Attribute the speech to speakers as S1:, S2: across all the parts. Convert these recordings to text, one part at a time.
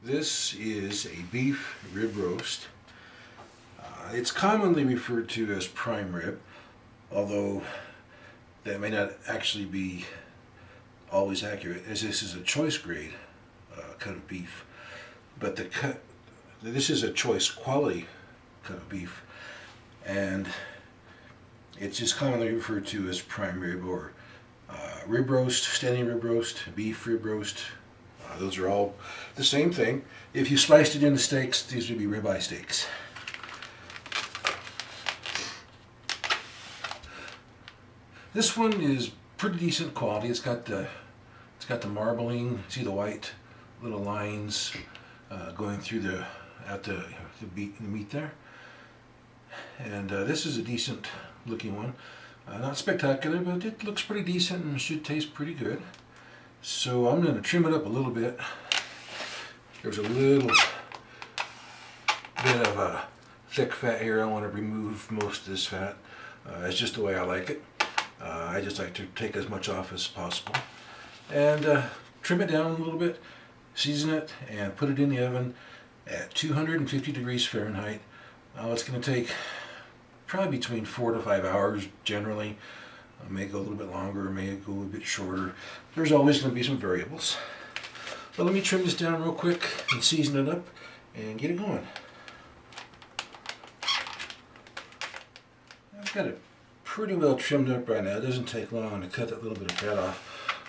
S1: This is a beef rib roast. It's commonly referred to as prime rib, although that may not actually be always accurate, as this is a choice grade cut of beef. But this is a choice quality cut of beef, and it's just commonly referred to as prime rib or rib roast, standing rib roast, beef rib roast. Those are all the same thing. If you sliced it into steaks, these would be ribeye steaks. This one is pretty decent quality. It's got the marbling. See the white little lines going through the meat there. And this is a decent looking one. Not spectacular, but it looks pretty decent and should taste pretty good. So I'm going to trim it up a little bit. There's a little bit of thick fat here. I want to remove most of this fat. It's just the way I like it. I just like to take as much off as possible. And trim it down a little bit, season it, and put it in the oven at 250 degrees Fahrenheit. It's going to take probably between 4 to 5 hours generally. May go a little bit longer, may go a bit shorter. There's always going to be some variables. But let me trim this down real quick and season it up and get it going. I've got it pretty well trimmed up right now. It doesn't take long to cut that little bit of fat off.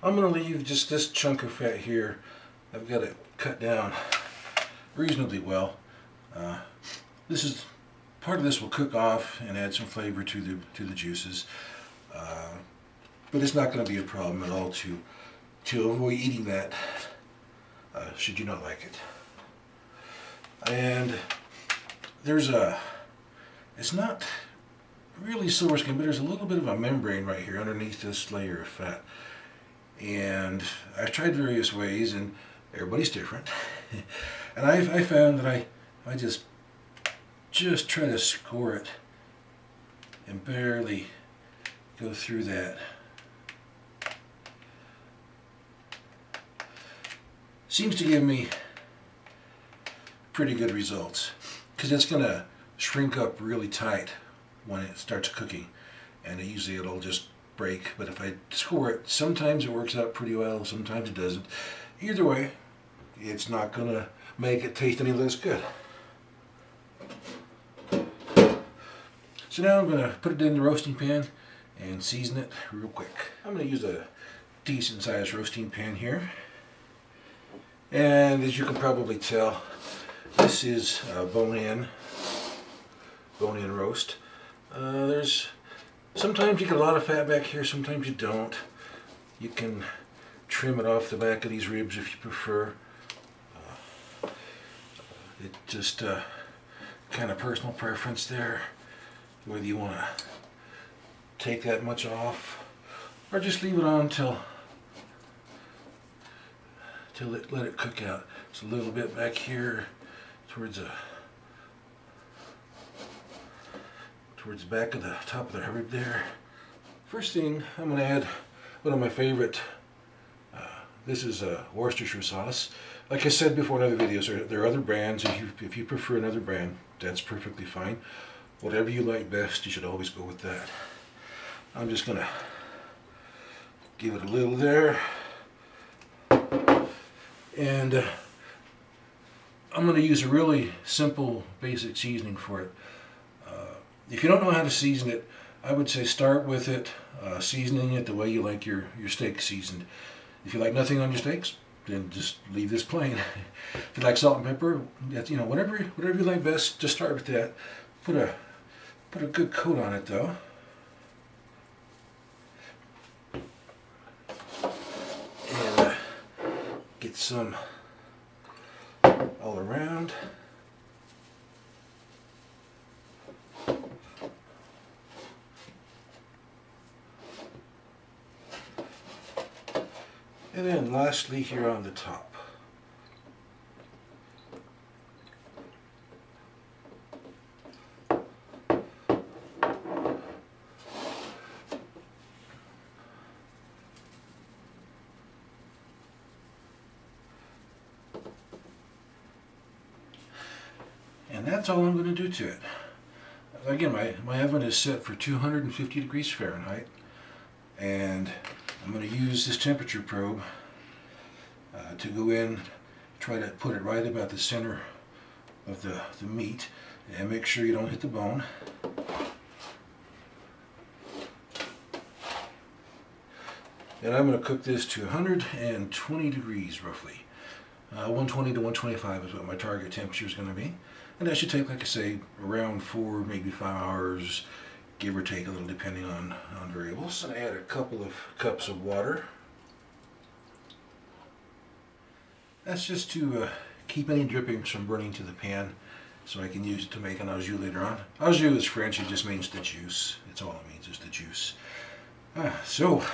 S1: I'm going to leave just this chunk of fat here. I've got it cut down reasonably well. Part of this will cook off and add some flavor to the juices. But it's not going to be a problem at all to avoid eating that, should you not like it. And it's not really silver skin, but there's a little bit of a membrane right here underneath this layer of fat. And I've tried various ways, and everybody's different. And I found that I just try to score it and barely go through that. Seems to give me pretty good results, because it's going to shrink up really tight when it starts cooking, and usually it'll just break. But if I score it, sometimes it works out pretty well, sometimes it doesn't. Either way, it's not going to make it taste any less good. So now I'm going to put it in the roasting pan and season it real quick. I'm going to use a decent sized roasting pan here. And as you can probably tell, this is a bone-in roast. Sometimes you get a lot of fat back here, sometimes you don't. You can trim it off the back of these ribs if you prefer. It just kind of personal preference there, whether you want to take that much off or just leave it on till let it cook out. It's a little bit back here towards the back of the top of the rib there. First thing, I'm going to add one of my favorite. This is Worcestershire sauce. Like I said before in other videos, there are other brands. If you prefer another brand, that's perfectly fine. Whatever you like best, you should always go with that. I'm just going to give it a little there. And I'm going to use a really simple, basic seasoning for it. If you don't know how to season it, I would say start with it, seasoning it the way you like your steak seasoned. If you like nothing on your steaks, then just leave this plain. If you like salt and pepper, whatever you like best, just start with that. Put a good coat on it though. And get some all around. And then lastly here on the top. And that's all I'm going to do to it. Again, my oven is set for 250 degrees Fahrenheit, and I'm going to use this temperature probe to go in, try to put it right about the center of the meat, and make sure you don't hit the bone. And I'm going to cook this to 120 degrees roughly. 120 to 125 is what my target temperature is going to be. And that should take, like I say, around 4, maybe 5 hours, give or take a little depending on variables. And I add a couple of cups of water. That's just to keep any drippings from burning to the pan, so I can use it to make an au jus later on. Au jus is French, it just means the juice. It's all it means, is the juice. So,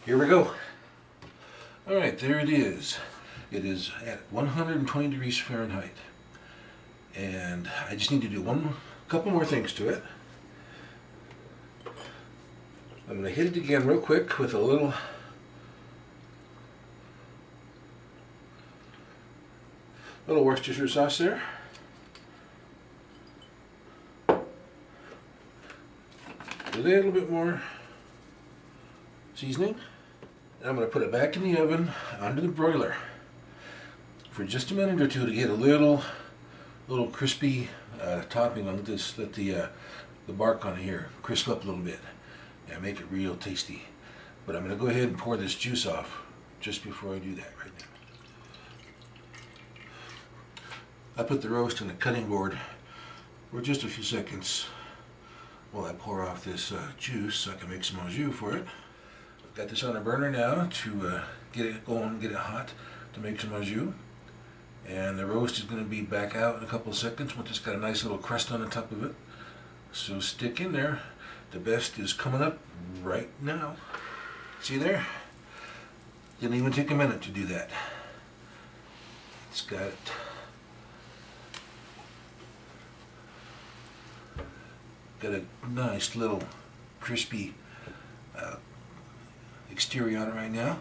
S1: here we go. Alright, there it is. It is at 120 degrees Fahrenheit. And I just need to do a couple more things to it. I'm going to hit it again real quick with a little Worcestershire sauce there. A little bit more seasoning. I'm going to put it back in the oven under the broiler for just a minute or two to get a little crispy topping on this. Let the bark on here crisp up a little bit and make it real tasty. But I'm going to go ahead and pour this juice off just before I do that right now. I put the roast on the cutting board for just a few seconds while I pour off this juice so I can make some au jus for it. I've got this on a burner now to get it going, get it hot to make some au jus. And the roast is going to be back out in a couple of seconds once it's got a nice little crust on the top of it. So stick in there. The best is coming up right now. See there? Didn't even take a minute to do that. It's got a nice little crispy exterior on it right now.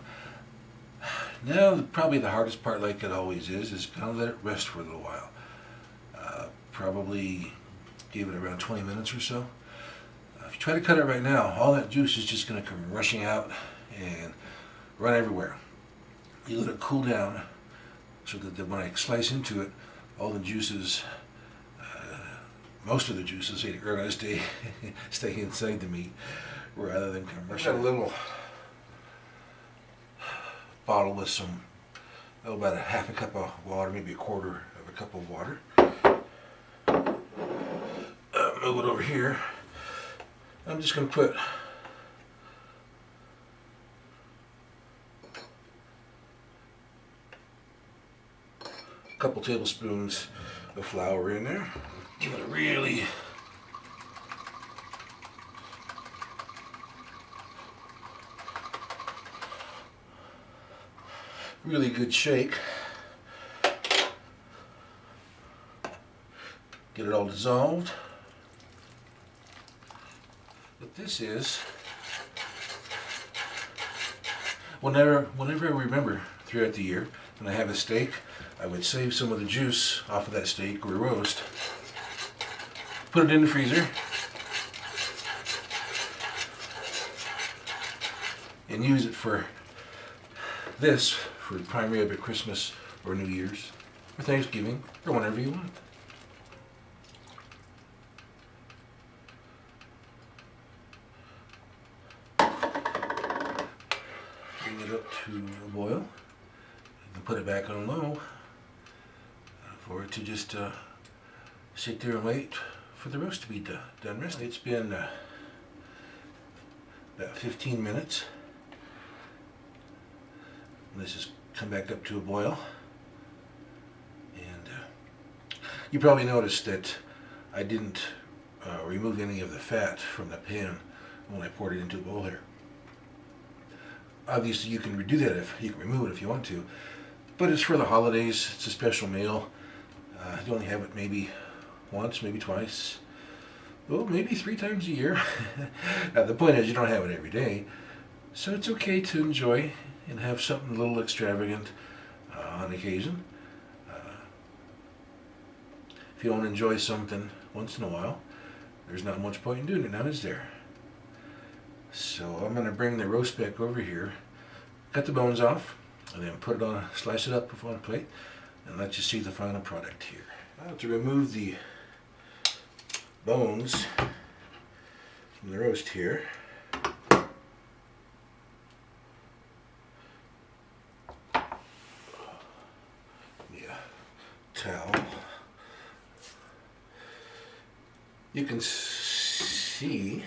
S1: Now, probably the hardest part, like it always is kind of let it rest for a little while. Probably give it around 20 minutes or so. If you try to cut it right now, all that juice is just going to come rushing out and run everywhere. You let it cool down so that when I slice into it, all the juices, most of the juices, are going to stay inside the meat rather than come rushing. I've got a little bottle with some, about a half a cup of water, maybe a quarter of a cup of water. Move it over here. I'm just going to put a couple tablespoons of flour in there. Give it a really good shake. Get it all dissolved. What this is, whenever I remember throughout the year, when I have a steak, I would save some of the juice off of that steak or roast, put it in the freezer, and use it for this, for prime rib at Christmas or New Year's or Thanksgiving or whenever you want. Bring it up to a boil and put it back on low for it to just sit there and wait for the roast to be done roasting. It's been about 15 minutes. This has come back up to a boil, and you probably noticed that I didn't remove any of the fat from the pan when I poured it into a bowl here. Obviously you can redo that, if you can remove it if you want to, but it's for the holidays, it's a special meal. You only have it maybe once, maybe twice, well, maybe 3 times a year. The point is, you don't have it every day, so it's okay to enjoy and have something a little extravagant on occasion. if you want to enjoy something once in a while, there's not much point in doing it now, is there? So I'm going to bring the roast back over here, cut the bones off, and then put it on, slice it up on a plate, and let you see the final product here. Now to remove the bones from the roast here, towel. You can see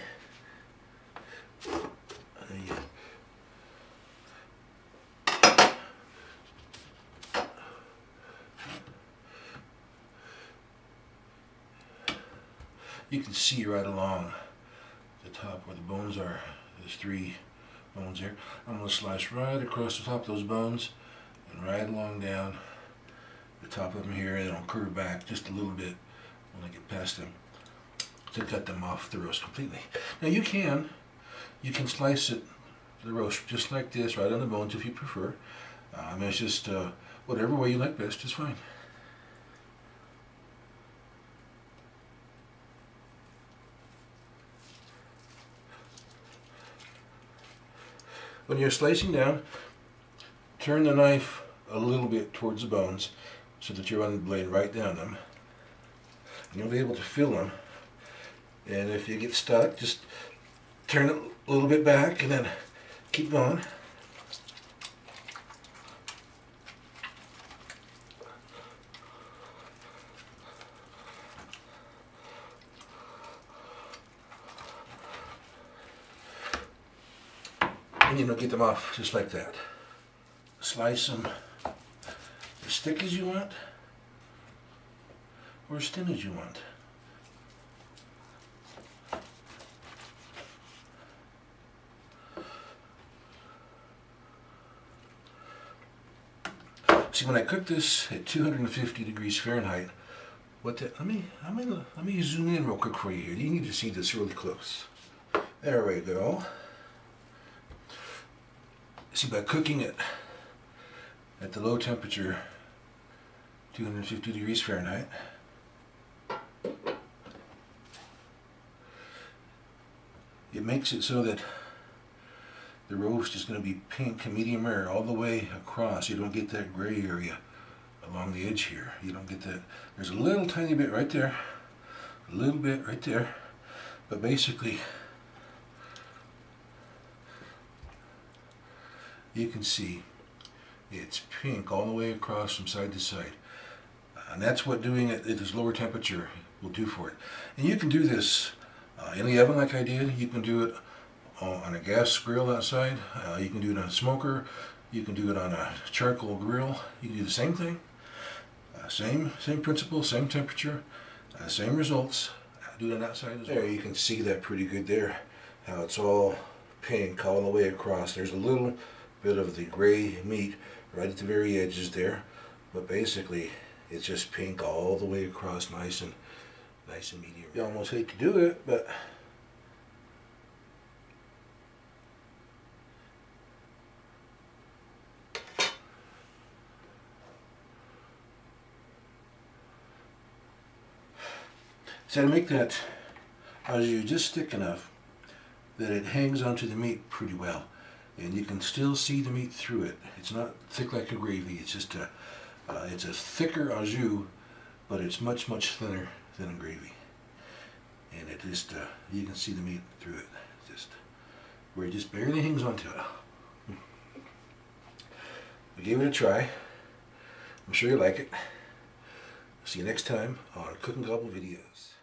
S1: right along the top where the bones are. There's 3 bones here. I'm going to slice right across the top of those bones and right along down the top of them here, and I'll curve back just a little bit when I get past them to cut them off the roast completely. Now you can slice it, the roast, just like this, right on the bones if you prefer. I mean, it's just whatever way you like best is fine. When you're slicing down, turn the knife a little bit towards the bones so that you run the blade right down them. And you'll be able to feel them. And if you get stuck, just turn it a little bit back and then keep going. And you know, get them off just like that. Slice them as thick as you want or as thin as you want. See, when I cook this at 250 degrees Fahrenheit, let me zoom in real quick for you here. You need to see this really close. There we go. See, by cooking it at the low temperature, 250 degrees Fahrenheit, it makes it so that the roast is going to be pink and medium rare all the way across. You don't get that gray area along the edge here. You don't get that. There's a little tiny bit right there, a little bit right there, but basically you can see it's pink all the way across from side to side. And that's what doing it at this lower temperature will do for it. And you can do this in the oven like I did. You can do it on a gas grill outside. You can do it on a smoker. You can do it on a charcoal grill. You can do the same thing. Same principle, same temperature, same results. Do it outside as well. There, you can see that pretty good there. How it's all pink all the way across. There's a little bit of the gray meat right at the very edges there, but basically it's just pink all the way across, nice and medium. You almost hate to do it, but so to make that au jus just thick enough that it hangs onto the meat pretty well, and you can still see the meat through it. It's not thick like a gravy. It's just it's a thicker au jus, but it's much thinner than a gravy. And it just you can see the meat through it, just where it just barely hangs onto it. We gave it a try. I'm sure you like it. See you next time on Cook and Gobble videos.